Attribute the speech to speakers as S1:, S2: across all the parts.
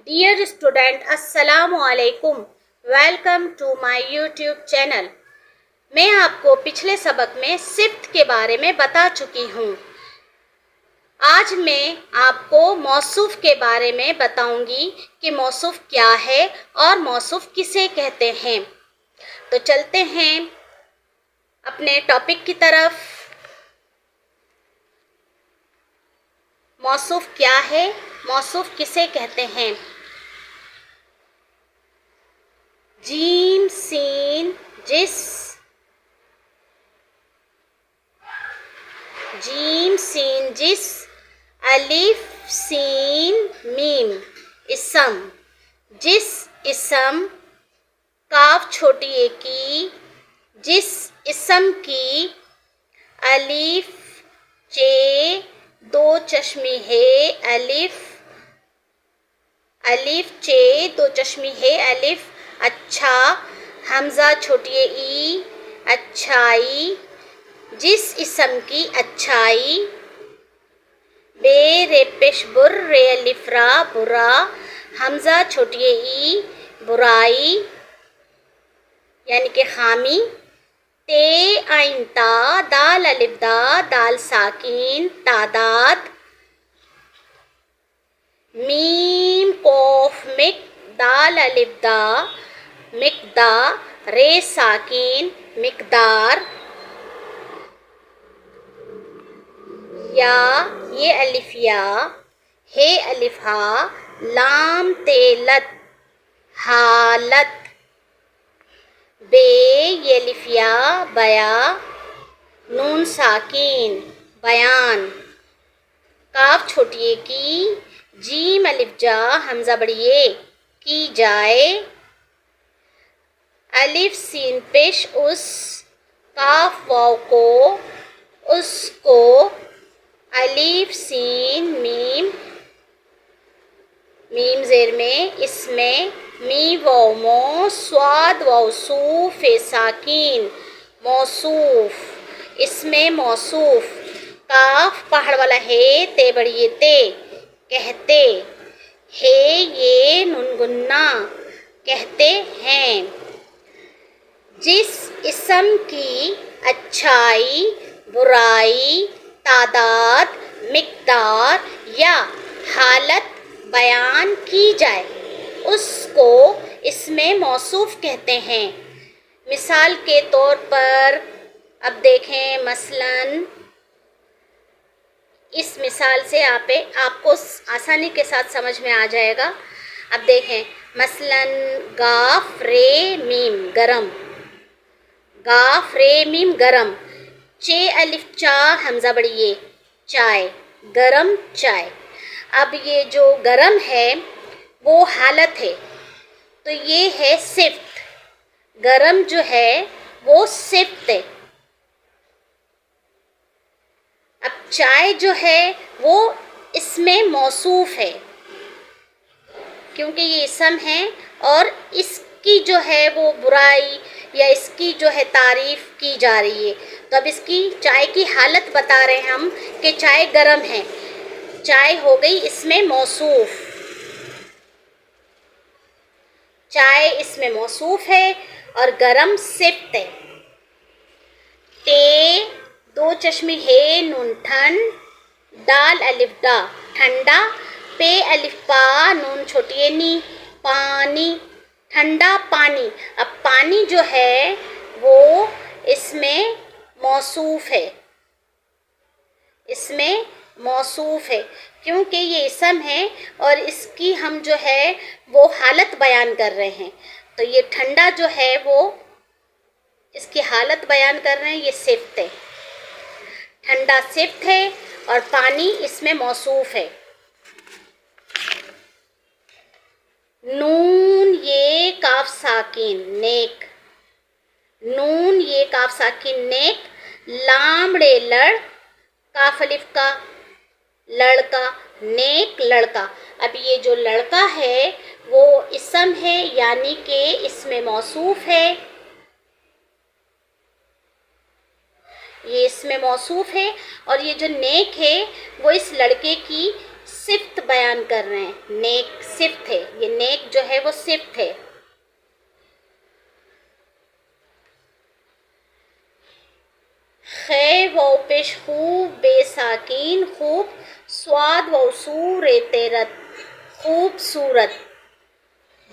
S1: Dear student, Assalamu alaikum. Welcome to my YouTube channel. मैं आपको पिछले सबक में सिफ्त के बारे में बता चुकी हूँ। आज मैं आपको मौसूफ के बारे में बताऊंगी कि मौसूफ क्या है और मौसूफ किसे कहते हैं। तो चलते हैं अपने टॉपिक की तरफ। मौसूफ क्या है, मौसूफ किसे कहते हैं। जीम सीन जिस, जीम सीन जिस, अलिफ सीन मीम इसम, जिस इसम, काफ छोटी ए की, जिस इसम की, अलिफ चे दो चश्मी है अलिफ, अलिफ चे दो चश्मी है अलिफ, अच्छा हमजा छोटी ई, अच्छाई, जिस इसम की अच्छाई, बे रे पेश बुर रे अलिफ रा बुरा, हमजा छोटी ई, बुराई यानी कि खामी, ते आइन ता दाल अलिफ दा दाल साकिन तादाद, मीम कोफ मिक दाल अलिफ दा मिकदा रे साकिन मिकदार, या ये अलिफ या, हे अलिफ हा, लाम तेलत हालत, बे ये अलिफ या बया, नून साकिन बयान, काफ छोटी ए की, जीम अलिफ जा हमजा बड़ी ए की जाए, अलिफ सीन पेश उस, काफ वाव को उसको, अलिफ सीन मीम, मीम ज़ेर में इसमें, मी वाव मो, स्वाद वाव सूफ साकिन मौसूफ, इसमें मौसूफ, काफ पहाड़ वाला है ते बड़ी ते कहते, है ये नुनगुन्ना कहते हैं, जिस इसम की अच्छाई, बुराई, तादाद, मिकदार या हालत बयान की जाए उसको इसमें मौसूफ कहते हैं। मिसाल के तौर पर अब देखें, मसलन इस मिसाल से आपको आसानी के साथ समझ में आ जाएगा। अब देखें, मसलन गाफ रे मीम गरम, गाफ रे मीम गरम, चे अलिफ चा हमजा बड़ी ये चाय, गरम चाय। अब ये जो गरम है वो हालत है, तो ये है सिफ्त, गरम जो है वो सिफ्त है। अब चाय जो है वो इसमें मौसूफ है क्योंकि ये इसम है और इसकी जो है वो बुराई या इसकी जो है तारीफ की जा रही है। तो अब इसकी चाय की हालत बता रहे हैं हम कि चाय गरम है, चाय हो गई इसमें मौसूफ, चाय इसमें मौसूफ है और गरम सिफ्त है। ते दो चश्मी है नून ठंड, दाल अलिफ डा ठंडा, पे अलिफ पा नून छोटी नी पानी, ठंडा पानी। अब पानी जो है वो इसमें मौसूफ है, इसमें मौसूफ है क्योंकि ये इसम है और इसकी हम जो है वो हालत बयान कर रहे हैं। तो ये ठंडा जो है वो इसकी हालत बयान कर रहे हैं, ये सिफ्त है, ठंडा सिफ्त है और पानी इसमें मौसूफ है। नून ये काफ साकिन नेक, नून ये काफ साकिन नेक, लामड़े लड़, काफ अलिफ का लड़का, नेक लड़का। अब ये जो लड़का है वो इसम है यानी कि इसमें मौसूफ है, ये इसमें मौसूफ है और ये जो नेक है वो इस लड़के की صفت بیان کر رہے ہیں، نیک صفت ہے، یہ نیک جو ہے وہ صفت ہے. خے و پیش خوب بے ساکین خوب سواد و سور تیرت خوبصورت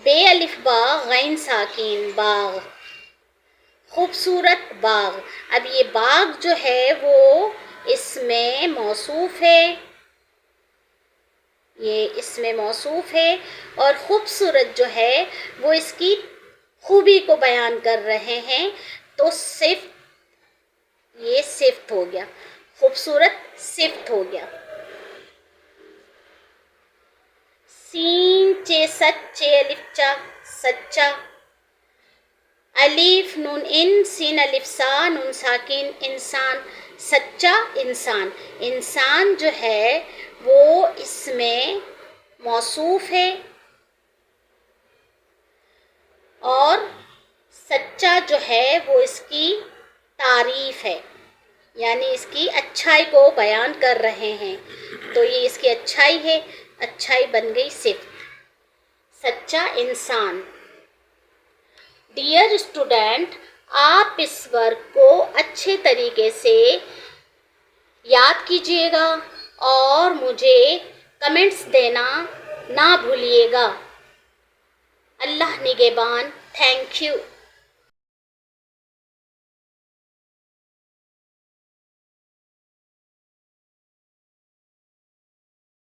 S1: بے الف با غین ساکین باغ خوبصورت باغ. اب یہ باغ جو ہے وہ اس میں موصوف ہے، یہ اس میں موصوف ہے، اور خوبصورت جو ہے وہ اس کی خوبی کو بیان کر رہے ہیں. تو صفت، یہ صفت ہو گیا، خوبصورت صفت ہو گیا. سین چے سچے الف چا سچا الف نون ان سین الف سا نون ساکن انسان سچا انسان. انسان جو ہے وہ اس میں موصوف ہے اور سچا جو ہے وہ اس کی تعریف ہے، یعنی اس کی اچھائی کو بیان کر رہے ہیں. تو یہ اس کی اچھائی ہے، اچھائی بن گئی صفت. سچا انسان. ڈیئر اسٹوڈنٹ، آپ اس ورک کو اچھے طریقے سے یاد کیجیے گا اور مجھے کمنٹس دینا نہ بھولیے گا. اللہ نگہبان. Thank you.